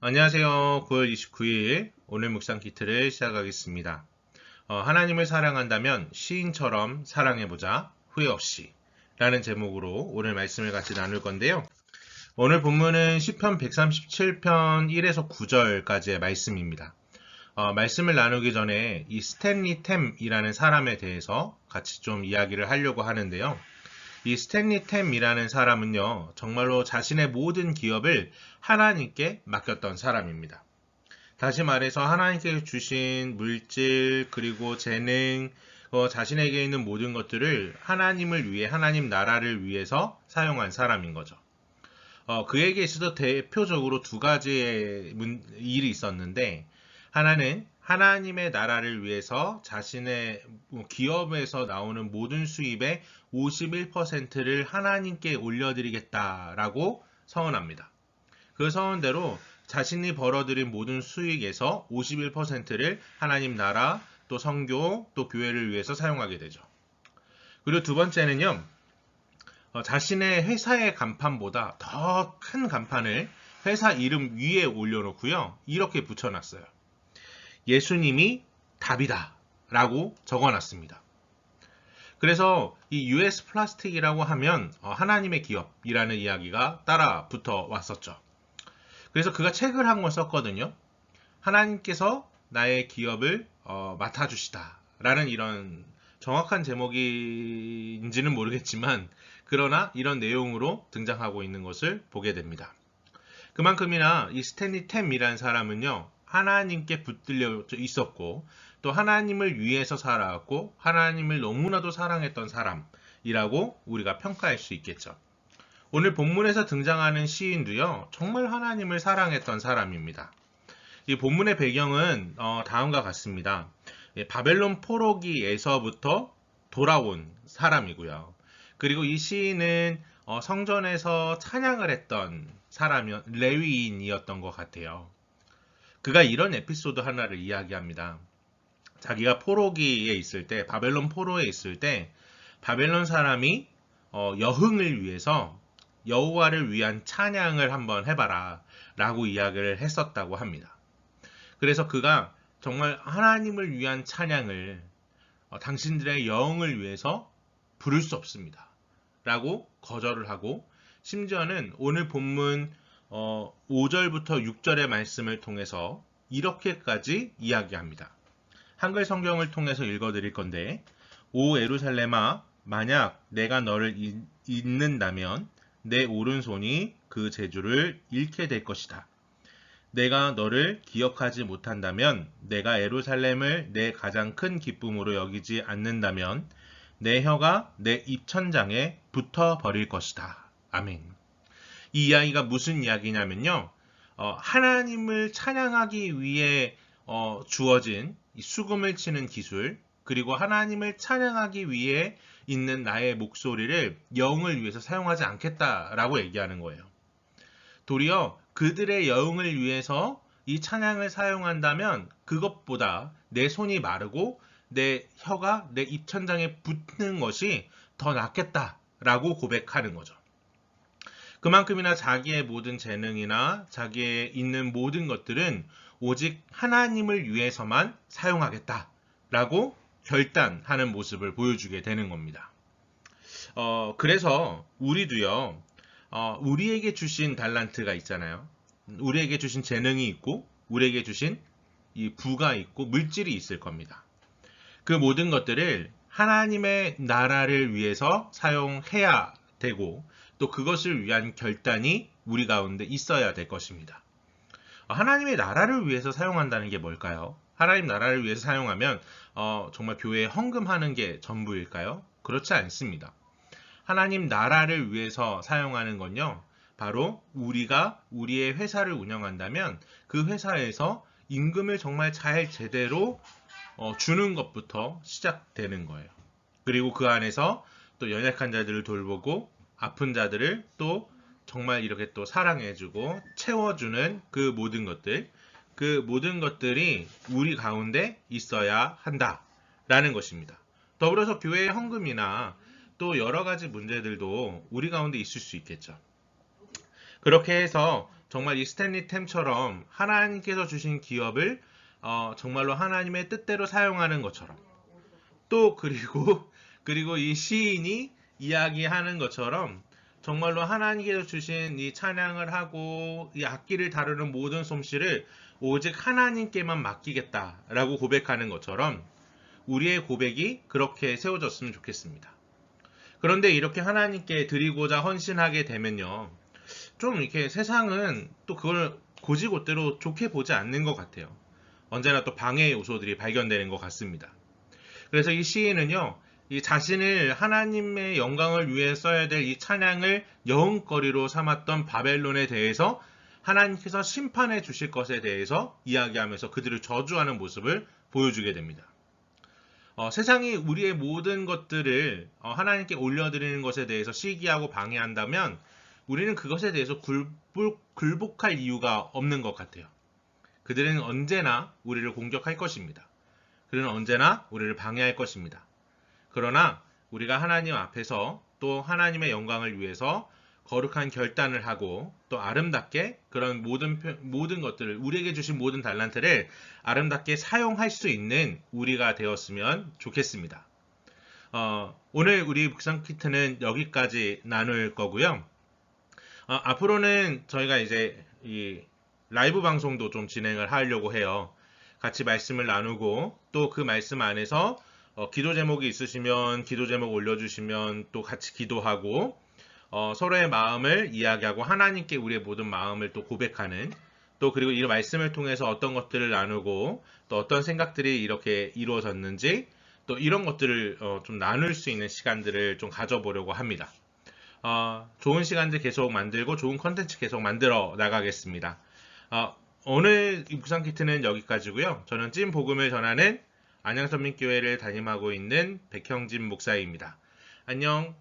안녕하세요. 9월 29일 오늘 묵상 기트를 시작하겠습니다. 하나님을 사랑한다면 시인처럼 사랑해보자. 후회 없이 라는 제목으로 오늘 말씀을 같이 나눌 건데요. 오늘 본문은 시편 137편 1에서 9절까지의 말씀입니다. 말씀을 나누기 전에 이 스탠리 템이라는 사람에 대해서 같이 좀 이야기를 하려고 하는데요. 이 스탠리 템이라는 사람은요, 정말로 자신의 모든 기업을 하나님께 맡겼던 사람입니다. 다시 말해서 하나님께 주신 물질, 그리고 재능, 자신에게 있는 모든 것들을 하나님을 위해, 하나님 나라를 위해서 사용한 사람인 거죠. 그에게 있어서 대표적으로 두 가지의 일이 있었는데, 하나는 하나님의 나라를 위해서 자신의 기업에서 나오는 모든 수입의 51%를 하나님께 올려드리겠다라고 서언합니다. 그 서언대로 자신이 벌어들인 모든 수익에서 51%를 하나님 나라, 또 선교, 또 교회를 위해서 사용하게 되죠. 그리고 두 번째는요, 자신의 회사의 간판보다 더 큰 간판을 회사 이름 위에 올려놓고요, 이렇게 붙여놨어요. 예수님이 답이다 라고 적어놨습니다. 그래서 이 US 플라스틱이라고 하면 하나님의 기업이라는 이야기가 따라 붙어 왔었죠. 그래서 그가 책을 한 권 썼거든요. 하나님께서 나의 기업을 맡아주시다 라는 이런 정확한 제목인지는 모르겠지만, 그러나 이런 내용으로 등장하고 있는 것을 보게 됩니다. 그만큼이나 이 스탠리 템이라는 사람은요, 하나님께 붙들려 있었고, 또 하나님을 위해서 살아왔고, 하나님을 너무나도 사랑했던 사람이라고 우리가 평가할 수 있겠죠. 오늘 본문에서 등장하는 시인도요, 정말 하나님을 사랑했던 사람입니다. 이 본문의 배경은 다음과 같습니다. 바벨론 포로기에서부터 돌아온 사람이고요. 그리고 이 시인은 성전에서 찬양을 했던 레위인이었던 것 같아요. 그가 이런 에피소드 하나를 이야기합니다. 자기가 포로기에 있을 때, 바벨론 포로에 있을 때, 바벨론 사람이 여흥을 위해서 여호와를 위한 찬양을 한번 해봐라 라고 이야기를 했었다고 합니다. 그래서 그가 정말 하나님을 위한 찬양을 당신들의 여흥을 위해서 부를 수 없습니다 라고 거절을 하고, 심지어는 오늘 본문 5절부터 6절의 말씀을 통해서 이렇게까지 이야기합니다. 한글 성경을 통해서 읽어드릴 건데, 오 예루살렘아, 만약 내가 너를 잊는다면 내 오른손이 그 재주를 잃게 될 것이다. 내가 너를 기억하지 못한다면, 내가 예루살렘을 내 가장 큰 기쁨으로 여기지 않는다면 내 혀가 내 입천장에 붙어 버릴 것이다. 아멘. 이 이야기가 무슨 이야기냐면요, 하나님을 찬양하기 위해 주어진 이 수금을 치는 기술, 그리고 하나님을 찬양하기 위해 있는 나의 목소리를 영을 위해서 사용하지 않겠다라고 얘기하는 거예요. 도리어 그들의 여흥을 위해서 이 찬양을 사용한다면 그것보다 내 손이 마르고 내 혀가 내 입천장에 붙는 것이 더 낫겠다라고 고백하는 거죠. 그만큼이나 자기의 모든 재능이나 자기의 있는 모든 것들은 오직 하나님을 위해서만 사용하겠다라고 결단하는 모습을 보여주게 되는 겁니다. 그래서 우리도요, 우리에게 주신 달란트가 있잖아요. 우리에게 주신 재능이 있고, 우리에게 주신 이 부가 있고, 물질이 있을 겁니다. 그 모든 것들을 하나님의 나라를 위해서 사용해야 되고, 또 그것을 위한 결단이 우리 가운데 있어야 될 것입니다. 하나님의 나라를 위해서 사용한다는 게 뭘까요? 하나님 나라를 위해서 사용하면 정말 교회에 헌금하는 게 전부일까요? 그렇지 않습니다. 하나님 나라를 위해서 사용하는 건요, 바로 우리가 우리의 회사를 운영한다면 그 회사에서 임금을 정말 잘 제대로 주는 것부터 시작되는 거예요. 그리고 그 안에서 또 연약한 자들을 돌보고 아픈 자들을 또 정말 이렇게 또 사랑해주고 채워주는 그 모든 것들이 우리 가운데 있어야 한다라는 것입니다. 더불어서 교회의 헌금이나 또 여러 가지 문제들도 우리 가운데 있을 수 있겠죠. 그렇게 해서 정말 이 스탠리 템처럼 하나님께서 주신 기업을 정말로 하나님의 뜻대로 사용하는 것처럼, 또 그리고 이 시인이 이야기하는 것처럼 정말로 하나님께서 주신 이 찬양을 하고 이 악기를 다루는 모든 솜씨를 오직 하나님께만 맡기겠다라고 고백하는 것처럼 우리의 고백이 그렇게 세워졌으면 좋겠습니다. 그런데 이렇게 하나님께 드리고자 헌신하게 되면요, 좀 이렇게 세상은 또 그걸 고지고대로 좋게 보지 않는 것 같아요. 언제나 또 방해의 요소들이 발견되는 것 같습니다. 그래서 이 시인은요, 이 자신을 하나님의 영광을 위해 써야 될 이 찬양을 여흥거리로 삼았던 바벨론에 대해서 하나님께서 심판해 주실 것에 대해서 이야기하면서 그들을 저주하는 모습을 보여주게 됩니다. 세상이 우리의 모든 것들을 하나님께 올려드리는 것에 대해서 시기하고 방해한다면 우리는 그것에 대해서 굴복할 이유가 없는 것 같아요. 그들은 언제나 우리를 공격할 것입니다. 그들은 언제나 우리를 방해할 것입니다. 그러나 우리가 하나님 앞에서 또 하나님의 영광을 위해서 거룩한 결단을 하고 또 아름답게 그런 모든 것들을, 우리에게 주신 모든 달란트를 아름답게 사용할 수 있는 우리가 되었으면 좋겠습니다. 오늘 우리 묵상 키트는 여기까지 나눌 거고요. 앞으로는 저희가 이제 이 라이브 방송도 좀 진행을 하려고 해요. 같이 말씀을 나누고 또 그 말씀 안에서 기도 제목이 있으시면 기도 제목 올려주시면 또 같이 기도하고 서로의 마음을 이야기하고 하나님께 우리의 모든 마음을 또 고백하는, 또 그리고 이 말씀을 통해서 어떤 것들을 나누고 또 어떤 생각들이 이렇게 이루어졌는지 또 이런 것들을 좀 나눌 수 있는 시간들을 좀 가져보려고 합니다. 좋은 시간들 계속 만들고 좋은 컨텐츠 계속 만들어 나가겠습니다. 오늘 이 묵상 키트는 여기까지고요. 저는 찐 복음을 전하는 안양선민교회를 담임하고 있는 백형진 목사입니다. 안녕.